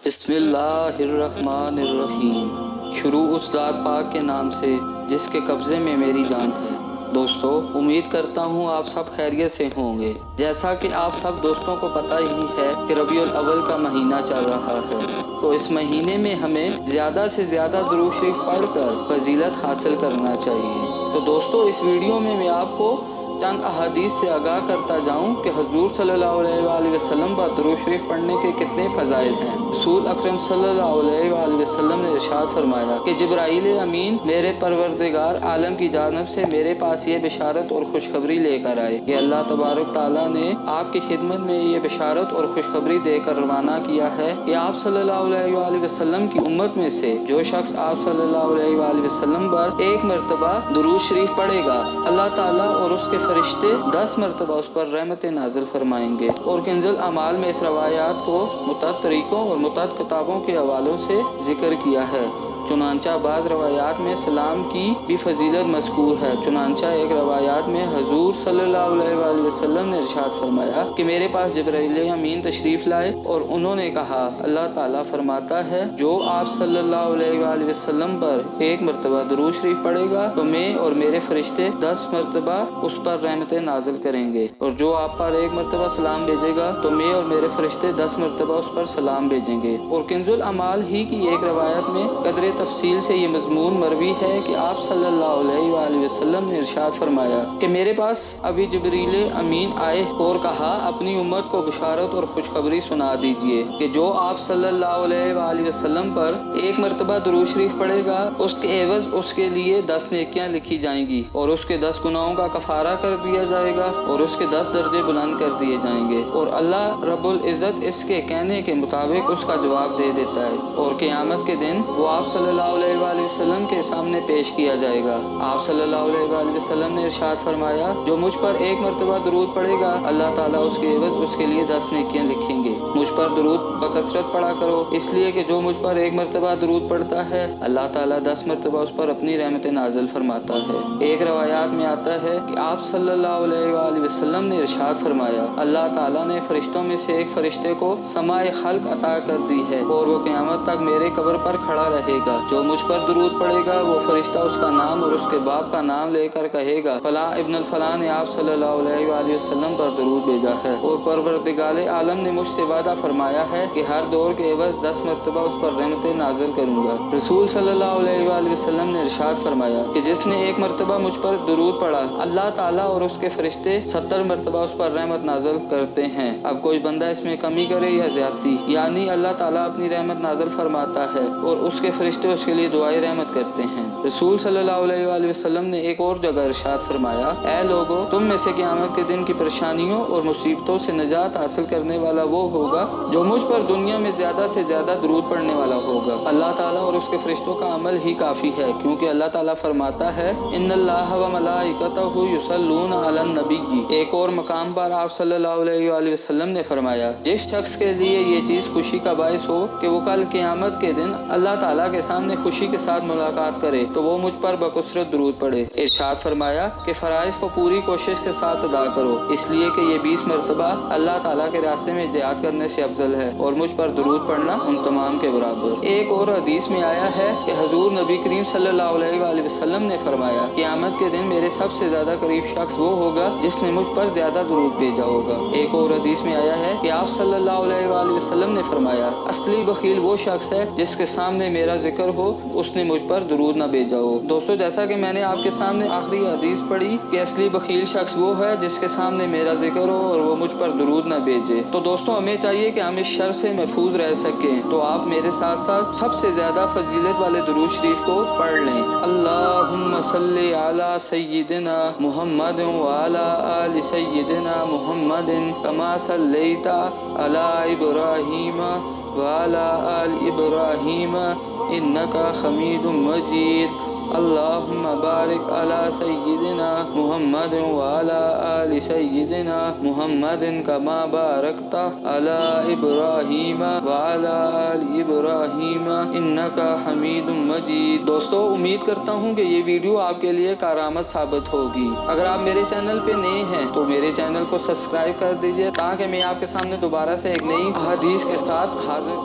بسم اللہ الرحمن الرحیم۔ شروع اس ذات پاک کے نام سے جس کے قبضے میں میری جان ہے۔ دوستو، امید کرتا ہوں آپ سب خیریت سے ہوں گے۔ جیسا کہ آپ سب دوستوں کو پتہ ہی ہے کہ ربیع الاول کا مہینہ چل رہا ہے، تو اس مہینے میں ہمیں زیادہ سے زیادہ درود شریف پڑھ کر فضیلت حاصل کرنا چاہیے۔ تو دوستو، اس ویڈیو میں میں آپ کو چند احادیث سے آگاہ کرتا جاؤں کہ حضور صلی اللہ علیہ وآلہ وسلم پر درود شریف پڑھنے کے کتنے فضائل ہیں۔ رسول اکرم صلی اللہ علیہ وآلہ وسلم نے ارشاد فرمایا کہ جبرائیل امین میرے پروردگار عالم کی جانب سے میرے پاس یہ بشارت اور خوشخبری لے کر آئے کہ اللہ تبارک تعالیٰ نے آپ کی خدمت میں یہ بشارت اور خوشخبری دے کر روانہ کیا ہے کہ آپ صلی اللہ علیہ وآلہ وسلم کی امت میں سے جو شخص آپ صلی اللہ علیہ وآلہ وسلم پر ایک مرتبہ درود شریف پڑھے گا، اللہ تعالیٰ اور اس کے فرشتے 10 مرتبہ اس پر رحمت نازل فرمائیں گے۔ اور کنز الاعمال میں اس روایات کو متعدد طریقوں اور متعدد کتابوں کے حوالوں سے ذکر کیا ہے۔ چنانچہ بعض روایات میں سلام کی بھی فضیلت مذکور ہے۔ چنانچہ ایک روایات میں حضور صلی اللہ علیہ وآلہ وسلم نے ارشاد فرمایا کہ میرے پاس جبرائیل امین تشریف لائے اور انہوں نے کہا، اللہ تعالیٰ فرماتا ہے جو آپ صلی اللہ علیہ وآلہ وسلم پر ایک مرتبہ درود شریف پڑھے گا تو میں اور میرے فرشتے 10 مرتبہ اس پر رحمت نازل کریں گے، اور جو آپ پر ایک مرتبہ سلام بھیجے گا تو میں اور میرے فرشتے 10 مرتبہ اس پر سلام بھیجیں گے۔ اور کنز الاعمال ہی کی ایک روایت میں قدر تفصیل سے یہ مضمون مروی ہے کہ آپ صلی اللہ علیہ وآلہ وسلم نے ارشاد فرمایا کہ میرے پاس ابھی جبریل امین آئے اور کہا، اپنی امت کو بشارت اور خوشخبری سنا دیجئے کہ جو آپ صلی اللہ علیہ وآلہ وسلم پر ایک مرتبہ درود شریف پڑھے گا، اس کے عوض اس کے لیے 10 نیکیاں لکھی جائیں گی اور اس کے 10 گناہوں کا کفارہ کر دیا جائے گا اور اس کے 10 درجے بلند کر دیے جائیں گے، اور اللہ رب العزت اس کے کہنے کے مطابق اس کا جواب دے دیتا ہے، اور قیامت کے دن وہ آپ صلی اللہ علیہ وآلہ وسلم کے سامنے پیش کیا جائے گا۔ آپ صلی اللہ علیہ وآلہ وسلم نے ارشاد فرمایا، جو مجھ پر ایک مرتبہ درود پڑھے گا، اللہ تعالیٰ اس کے عوض اس کے لیے 10 نیکیاں لکھیں گے۔ مجھ پر درود بکثرت پڑھا کرو، اس لیے کہ جو مجھ پر ایک مرتبہ درود پڑھتا ہے، اللہ تعالیٰ 10 مرتبہ اس پر اپنی رحمت نازل فرماتا ہے۔ ایک روایات میں آتا ہے کہ آپ صلی اللہ علیہ وآلہ وسلم نے ارشاد فرمایا، اللہ تعالیٰ نے فرشتوں میں سے ایک فرشتے کو سماع خلق عطا کر دی ہے اور وہ قیامت تک میرے قبر پر کھڑا رہے گا۔ جو مجھ پر درود پڑھے گا، وہ فرشتہ اس کا نام اور اس کے باپ کا نام لے کر کہے گا، فلاں ابن الفلاں نے آپ صلی اللہ علیہ وآلہ وسلم پر درود بھیجا ہے، اور پروردگار عالم نے مجھ سے وعدہ فرمایا ہے کہ ہر دور کے عوض 10 مرتبہ اس پر رحمت نازل کروں گا۔ رسول صلی اللہ علیہ وآلہ وسلم نے ارشاد فرمایا کہ جس نے ایک مرتبہ مجھ پر درود پڑھا، اللہ تعالیٰ اور اس کے فرشتے 70 مرتبہ اس پر رحمت نازل کرتے ہیں۔ اب کوئی بندہ اس میں کمی کرے یا زیادتی، یعنی اللہ تعالیٰ اپنی رحمت نازل فرماتا ہے اور اس کے فرشتے اس کے لیے دعائے رحمت کرتے ہیں۔ رسول صلی اللہ علیہ وآلہ وسلم نے ایک اور جگہ ارشاد فرمایا، اے لوگو، تم میں سے قیامت کے دن کی پریشانیوں اور مصیبتوں سے نجات حاصل کرنے والا وہ ہوگا جو مجھ پر دنیا میں زیادہ سے زیادہ درود پڑھنے والا ہوگا۔ اللہ تعالیٰ اور اس کے فرشتوں کا عمل ہی کافی ہے، کیونکہ اللہ تعالیٰ فرماتا ہے، ان اللہ و ملائکتہ یصلون علی النبی۔ ایک اور مقام پر آپ صلی اللہ علیہ وآلہ وسلم نے فرمایا، جس شخص کے لیے یہ چیز خوشی کا باعث ہو کہ وہ کل قیامت کے دن اللہ تعالیٰ کے سامنے خوشی کے ساتھ ملاقات کرے، تو وہ مجھ پر بکثرت درود پڑھے۔ ارشاد فرمایا کہ فرائض کو پوری کوشش کے ساتھ ادا کرو، اس لیے کہ یہ 20 مرتبہ اللہ تعالیٰ کے راستے میں جہاد کرنے سے افضل ہے، اور مجھ پر درود پڑھنا ان تمام کے برابر۔ ایک اور حدیث میں آیا ہے کہ حضور نبی کریم صلی اللہ علیہ وآلہ وسلم نے فرمایا، قیامت کے دن میرے سب سے زیادہ قریب شخص وہ ہوگا جس نے مجھ پر زیادہ درود بھیجا ہوگا۔ ایک اور حدیث میں آیا ہے کہ آپ صلی اللہ علیہ وآلہ وسلم نے فرمایا، اصلی بخیل وہ شخص ہے جس کے سامنے میرا ذکر ہو، اس نے مجھ پر درود نہ بھیجا ہو۔ دوستو، جیسا کہ میں نے آپ کے سامنے آخری حدیث پڑھی کہ اصلی بخیل شخص وہ ہے جس کے سامنے میرا ذکر ہو اور وہ مجھ پر درود نہ بھیجے۔ تو دوستو، ہمیں چاہیے کہ ہم اس شر سے محفوظ رہ سکیں، تو آپ میرے ساتھ ساتھ سب سے زیادہ فضیلت والے درود شریف کو پڑھ لیں۔ اللہم صلی علی سیدنا محمد وعلی آل سیدنا محمد کما صلیت علی ابراہیم وعلی آل ابراہیم انک حمید مجید۔ اللہم بارک علی سیدنا محمد وعلی آل سیدنا محمد کما بارکت علی ابراہیم وعلی آل ابراہیم انکا حمید مجید۔ دوستو امید کرتا ہوں کہ یہ ویڈیو آپ کے لیے کارآمد ثابت ہوگی۔ اگر آپ میرے چینل پہ نئے ہیں تو میرے چینل کو سبسکرائب کر دیجئے تاکہ میں آپ کے سامنے دوبارہ سے ایک نئی حدیث کے ساتھ حاضر